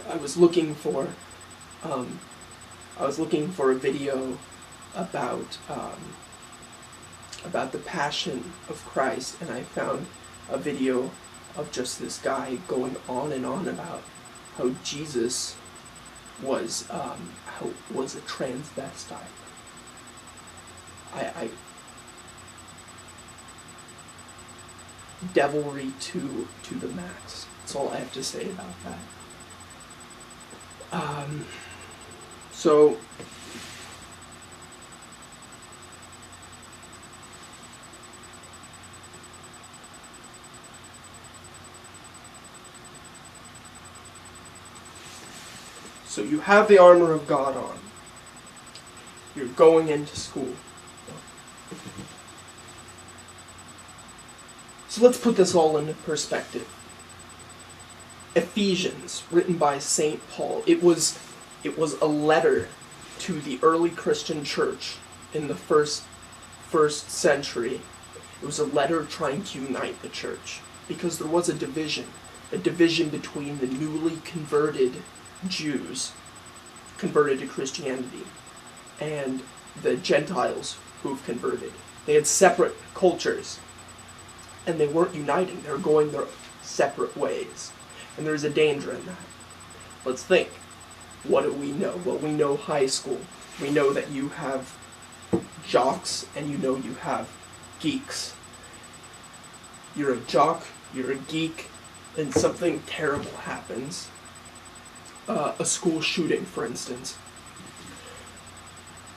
I was looking for a video about the Passion of Christ, and I found a video of just this guy going on and on about how Jesus was a transvestite. I devilry to the max. That's all I have to say about that. So you have the armor of God on. You're going into school. So let's put this all into perspective. Ephesians, written by St. Paul, it was a letter to the early Christian church in the first century. It was a letter trying to unite the church, because there was a division between the newly converted Jews, converted to Christianity, and the Gentiles who've converted. They had separate cultures, and they weren't uniting. They were going their separate ways. And there's a danger in that. Let's think. What do we know? Well, we know high school. We know that you have jocks, and you know you have geeks. You're a jock, you're a geek, and something terrible happens. A school shooting, for instance.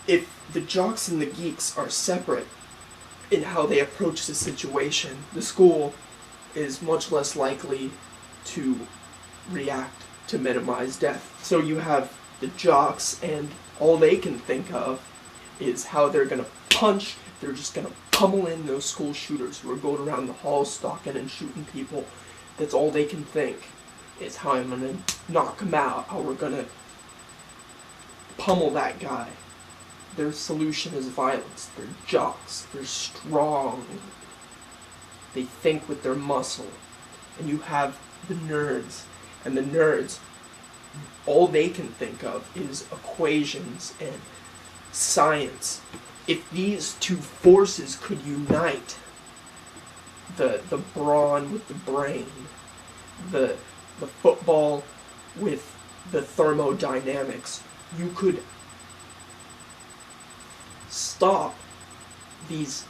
If the jocks and the geeks are separate in how they approach the situation, the school is much less likely to react to minimize death. So you have the jocks, and all they can think of is how they're going to punch, they're just going to pummel in those school shooters who are going around the halls stalking and shooting people. That's all they can think, is how I'm going to knock them out, how we're going to pummel that guy. Their solution is violence. They're jocks. They're strong. They think with their muscle. And you have the nerds. And the nerds, all they can think of is equations and science. If these two forces could unite, the brawn with the brain, the football with the thermodynamics, you could stop these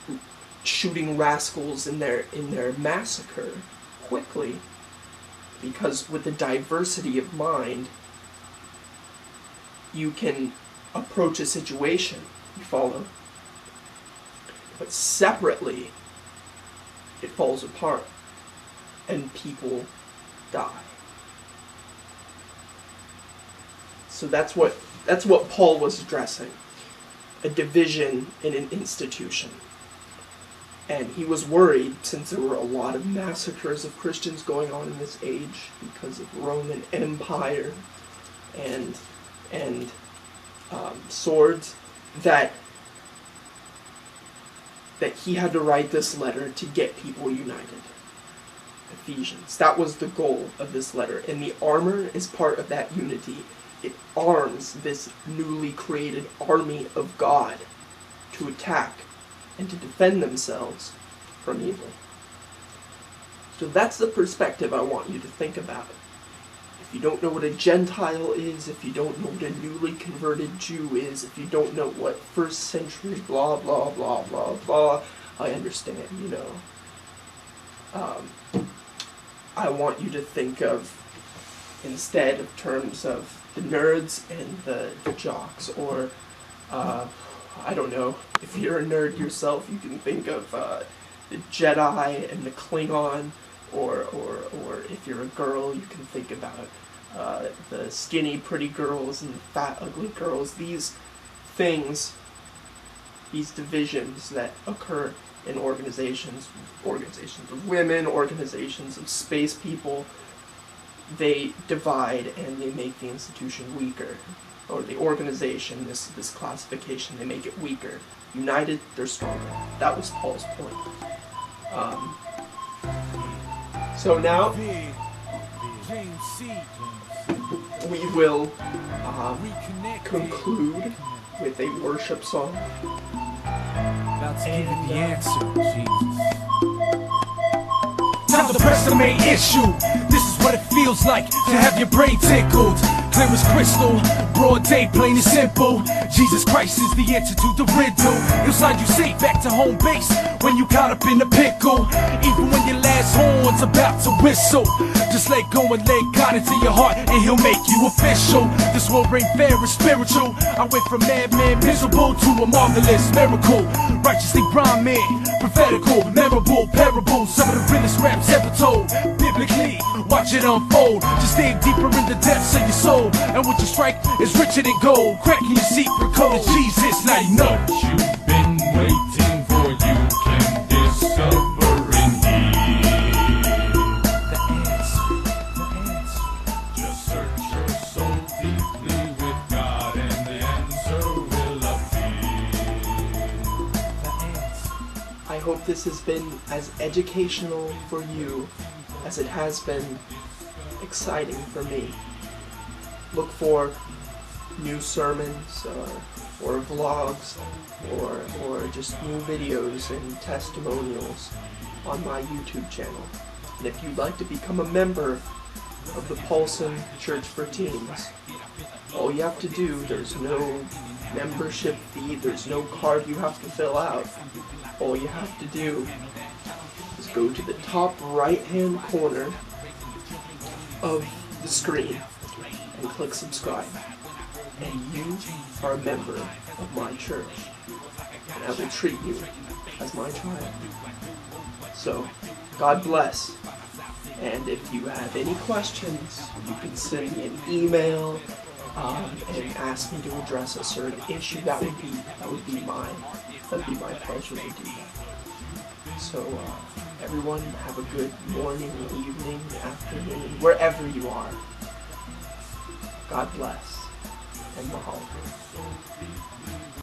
shooting rascals in their massacre quickly, because with the diversity of mind, you can approach a situation. You follow? But separately, it falls apart, and people die. So that's what Paul was addressing. A division in an institution. And he was worried, since there were a lot of massacres of Christians going on in this age because of Roman Empire and swords, that he had to write this letter to get people united. Ephesians. That was the goal of this letter. And the armor is part of that unity. It arms this newly created army of God to attack and to defend themselves from evil. So that's the perspective I want you to think about. If you don't know what a Gentile is, if you don't know what a newly converted Jew is, if you don't know what first century blah blah blah blah blah, I understand, you know. I want you to think of, instead of terms of the nerds and the jocks, or I don't know, if you're a nerd yourself, you can think of the Jedi and the Klingon, or if you're a girl, you can think about the skinny, pretty girls and the fat, ugly girls. These things, these divisions that occur in organizations of women, organizations of space people, they divide and they make the institution weaker. Or the organization, this classification, they make it weaker. United, they're stronger. That was Paul's point. So now, we will conclude with a worship song. About to give you the answer, Jesus. Time to press the main issue. This is what it feels like to have your brain tickled. Clear as crystal, broad day, plain and simple. Jesus Christ is the answer to the riddle. He'll slide you safe back to home base when you caught up in a pickle. Even when your last horn's about to whistle, just let go and let God into your heart, and He'll make you official. This world ain't fair and spiritual. I went from madman miserable to a marvelous miracle. Righteously rhyming, prophetical, memorable parables. Some of the realest raps ever told. Biblically, watch it unfold. Just dig deeper in the depths of your soul, and what you strike is richer than gold. Cracking your secret code of Jesus, now you know. You've been waiting for, you can discover in here. The answer. Just search your soul deeply with God, and the answer will appear. I hope this has been as educational for you as it has been exciting for me. Look for new sermons or vlogs or just new videos and testimonials on my YouTube channel. And if you'd like to become a member of the Paulson Church for Teens, all you have to do, there's no membership fee, there's no card you have to fill out. All you have to do is go to the top right-hand corner of the screen and click subscribe. And you are a member of my church. And I will treat you as my child. So, God bless. And if you have any questions, you can send me an email and ask me to address a certain issue. That would be my pleasure to do that. So, everyone, have a good morning, evening, afternoon, wherever you are. God bless, and mahalo.